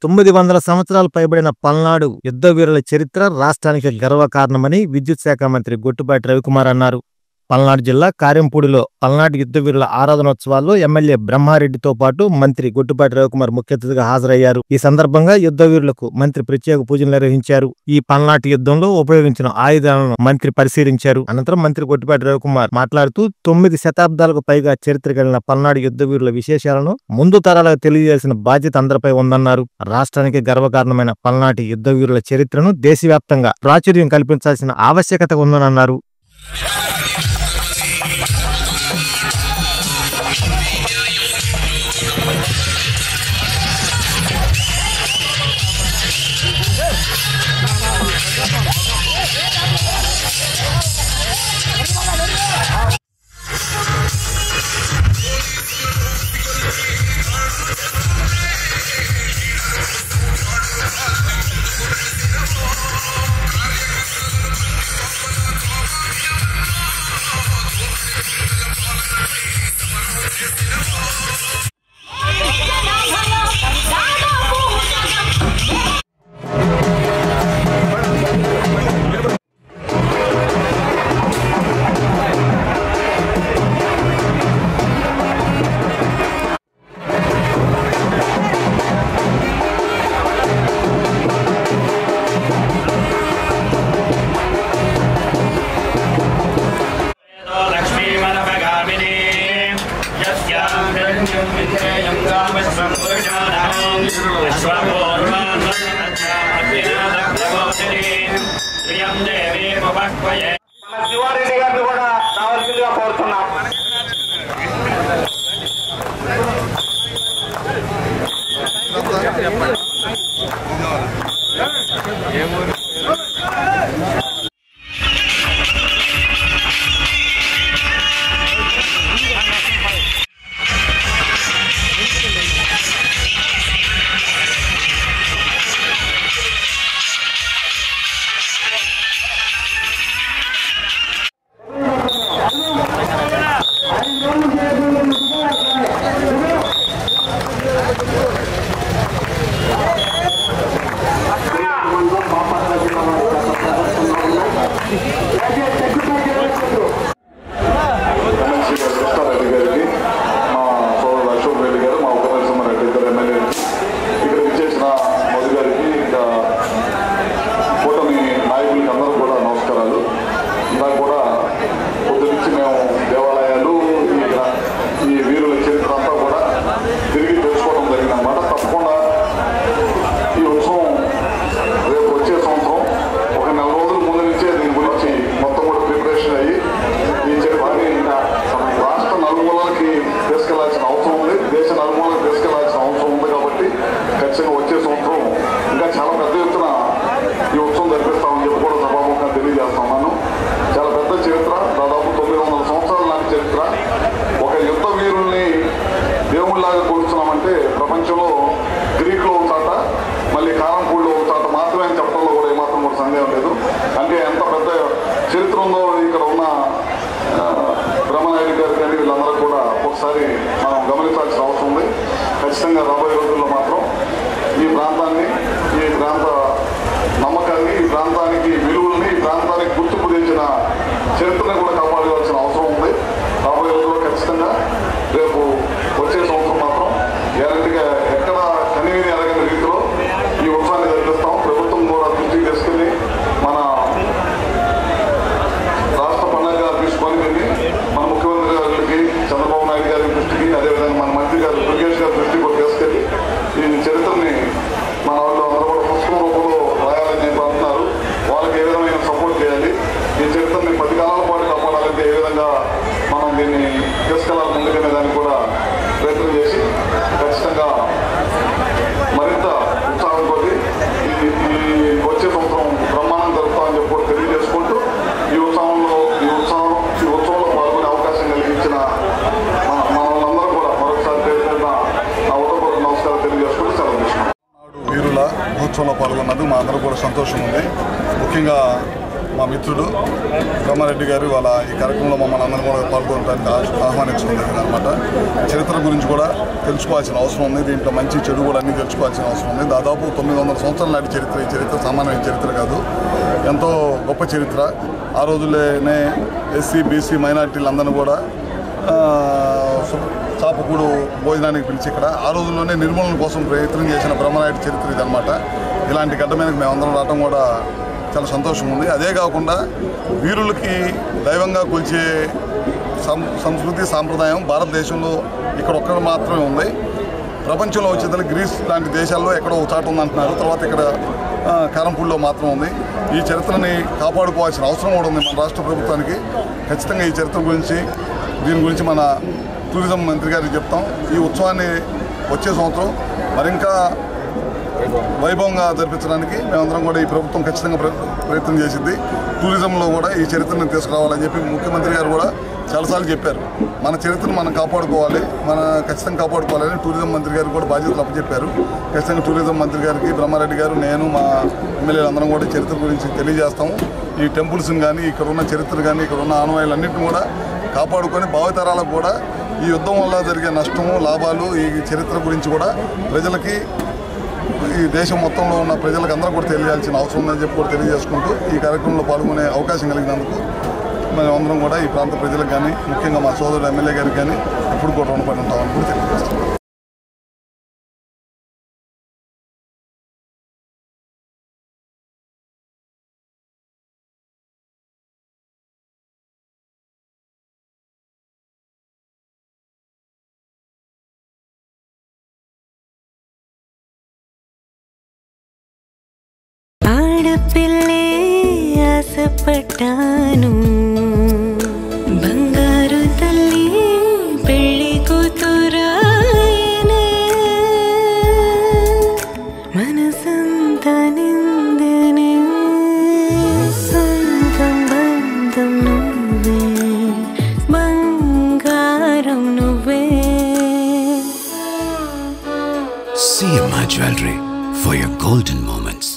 900 సంవత్సరాలు పైబడిన పల్నాడు యుద్ధ వీరుల చరిత్ర రాష్ట్రానికి గర్వకారణమని విద్యుత్ శాఖ మంత్రి గొట్టిపాటి రవికుమార్ అన్నారు. పల్నాడు జిల్లా కార్యంపూడిలో పల్నాడు యుద్ధ వీరుల ఆరాధనోత్సవాల్లో ఎమ్మెల్యే బ్రహ్మారెడ్డితో పాటు మంత్రి గొట్టిపాటి రవికుమార్ ముఖ్య అతిథిగా హాజరయ్యారు. ఈ సందర్భంగా యుద్ధ వీరులకు మంత్రి ప్రత్యేక పూజలు నిర్వహించారు. ఈ పల్నాటి యుద్ధంలో ఉపయోగించిన ఆయుధాలను మంత్రి పరిశీలించారు. అనంతరం మంత్రి గొట్టిపాటి రవికుమార్ మాట్లాడుతూ 9 శతాబ్దాలకు పైగా చరిత్ర కలిగిన పల్నాడు యుద్ధ వీరుల విశేషాలను ముందు తరాలకు తెలియజేయాల్సిన బాధ్యత అందరిపై ఉందన్నారు. రాష్ట్రానికి గర్వకారణమైన పల్నాటి యుద్ధ వీరుల చరిత్రను దేశవ్యాప్తంగా ప్రాచుర్యం కల్పించాల్సిన ఆవశ్యకత ఉందన్నారు. శివారెడ్డి గారిని కూడా రావాల్సిందిగా కోరుతున్నాం. ప్రపంచంలో గ్రీక్లో చాట మళ్ళీ కారంపూడిలో చాట మాత్రమే చెప్పడంలో కూడా ఏమాత్రం కూడా సందేహం లేదు. అంటే ఎంత పెద్ద చరిత్ర ఉందో ఇక్కడ ఉన్న బ్రహ్మనాయుడు గారు కానీ వీళ్ళందరూ కూడా ఒకసారి మనం గమనించాల్సిన అవసరం ఉంది. ఖచ్చితంగా రాబోయే రోజుల్లో మాత్రం ఈ ప్రాంతాన్ని, ఈ ప్రాంత నమ్మకాన్ని, ఈ ప్రాంతానికి విలువల్ని, ఈ ప్రాంతానికి గుర్తింపు తెచ్చిన చరిత్రను కూడా కాపాడాల్సిన అవసరం ఉంది. రాబోయే రోజుల్లో ఖచ్చితంగా రేపు వచ్చే సంవత్సరం మాత్రం గ్యారెంటీగా ఎక్కడ కనీవిని ఎరగని రీతిలో ఈ ఉత్సవాన్ని జరిపిస్తాం. ప్రభుత్వం కూడా దృష్టికి తీసుకుని మన రాష్ట్ర పండుగ తీసుకొని మన ముఖ్యమంత్రి గారికి, చంద్రబాబు నాయుడు గారి దృష్టికి, అదేవిధంగా మన మంత్రి గారు దుర్గేష్ గారి దృష్టికి కూడా తీసుకెళ్ళి ఈ చరిత్రని మన వాళ్ళు అందరూ కూడా పుస్తకం రూపంలో రాయాలని చెప్పి వాళ్ళకి ఏ విధమైన సపోర్ట్ చేయాలి, ఈ చరిత్రని 10 కాలాల పాటు కాపాడాలంటే ఏ విధంగా మనం దీన్ని తీసుకెళ్ళాలి ముందుకనే దాన్ని కూడా ప్రయత్నం చేసి ఖచ్చితంగా మరింత ఉత్సాహంతో ఈ వచ్చే సంవత్సరం బ్రహ్మాండం జరుపుతామని చెప్పి కూడా తెలియజేసుకుంటూ ఈ ఉత్సవంలో పాల్గొనే అవకాశం కలిగించిన మన వాళ్ళందరూ కూడా మరొకసారి పేరు నా ఉదయపూర్వక నమస్కారం తెలియజేసుకుంటూ సెలవు తీసుకున్నాం. వీరుల మహోత్సవంలో పాల్గొన్నది మా అందరూ కూడా సంతోషం ఉంది. ముఖ్యంగా మా మిత్రుడు బ్రహ్మారెడ్డి గారు వాళ్ళ ఈ కార్యక్రమంలో మమ్మల్ని అందరూ కూడా పాల్గొనడానికి ఆహ్వానించడం జరిగింది అనమాట. చరిత్ర గురించి కూడా తెలుసుకోవాల్సిన అవసరం ఉంది. దీంట్లో మంచి చెడు కూడా అన్నీ తెలుసుకోవాల్సిన అవసరం ఉంది. దాదాపు 900 సంవత్సరాల నాటి చరిత్ర. ఈ చరిత్ర సామాన్యమైన చరిత్ర కాదు, ఎంతో గొప్ప చరిత్ర. ఆ రోజుల్లోనే ఎస్సీ బీసీ మైనార్టీలందరూ కూడా చాపకూడు భోజనానికి పిలిచి ఇక్కడ ఆ రోజుల్లోనే నిర్మూలన కోసం ప్రయత్నం చేసిన బ్రహ్మనాయుడు చరిత్ర ఇదనమాట. ఇలాంటి గడ్డ మీదకి మేమందరం రావడం కూడా చాలా సంతోషం ఉంది. అదే కాకుండా వీరులకి దైవంగా కొలిచే సంస్కృతి సాంప్రదాయం భారతదేశంలో ఇక్కడ ఒక్కడు మాత్రమే ఉంది. ప్రపంచంలో వచ్చేది గ్రీస్ లాంటి దేశాల్లో ఎక్కడో ఒక చాటు ఉందంటున్నారు. తర్వాత ఇక్కడ కారంపూడిలో మాత్రం ఉంది. ఈ చరిత్రని కాపాడుకోవాల్సిన అవసరం కూడా ఉంది మన రాష్ట్ర ప్రభుత్వానికి. ఖచ్చితంగా ఈ చరిత్ర గురించి దీని గురించి మన టూరిజం మంత్రి గారికి చెప్తాం. ఈ ఉత్సవాన్ని వచ్చే సంవత్సరం మరింకా వైభవంగా జరిపించడానికి మేమందరం కూడా ఈ ప్రభుత్వం ఖచ్చితంగా ప్రయత్నం చేసింది. టూరిజంలో కూడా ఈ చరిత్రను తీసుకురావాలని చెప్పి ముఖ్యమంత్రి గారు కూడా చాలాసార్లు చెప్పారు. మన చరిత్రను మనం కాపాడుకోవాలి, ఖచ్చితంగా కాపాడుకోవాలని టూరిజం మంత్రి గారికి కూడా బాధ్యతలు అప్పచెప్పారు. ఖచ్చితంగా టూరిజం మంత్రి గారికి బ్రహ్మారెడ్డి గారు, నేను, మా ఎమ్మెల్యేలు అందరం కూడా చరిత్ర గురించి తెలియజేస్తాము. ఈ టెంపుల్స్ని కానీ ఇక్కడ ఉన్న చరిత్ర కానీ ఇక్కడ ఉన్న ఆనవాయిలన్నింటినీ కూడా కాపాడుకొని భావితరాలకు కూడా ఈ యుద్ధం వల్ల జరిగే నష్టము లాభాలు ఈ చరిత్ర గురించి కూడా ప్రజలకి ఈ దేశం మొత్తంలో ఉన్న ప్రజలకు అందరూ కూడా తెలియాల్సిన అవసరం ఉందని చెప్పి కూడా తెలియజేసుకుంటూ ఈ కార్యక్రమంలో పాల్గొనే అవకాశం కలిగినందుకు మనం అందరం కూడా ఈ ప్రాంత ప్రజలకు కానీ ముఖ్యంగా మా సోదరుడు ఎమ్మెల్యే గారికి కానీ ఎప్పుడు కూడా రుణపడి ఉంటామని కూడా తెలియజేస్తాం. ఆడపిల్లే ఆశపడ్డాను, బంగారు తల్లి పెళ్లి కూతురాయనే, మనసంతా నిందనే, సొంతం బంధం నువ్వే, బంగారం నువ్వే. CMI Jewelry for your golden moments.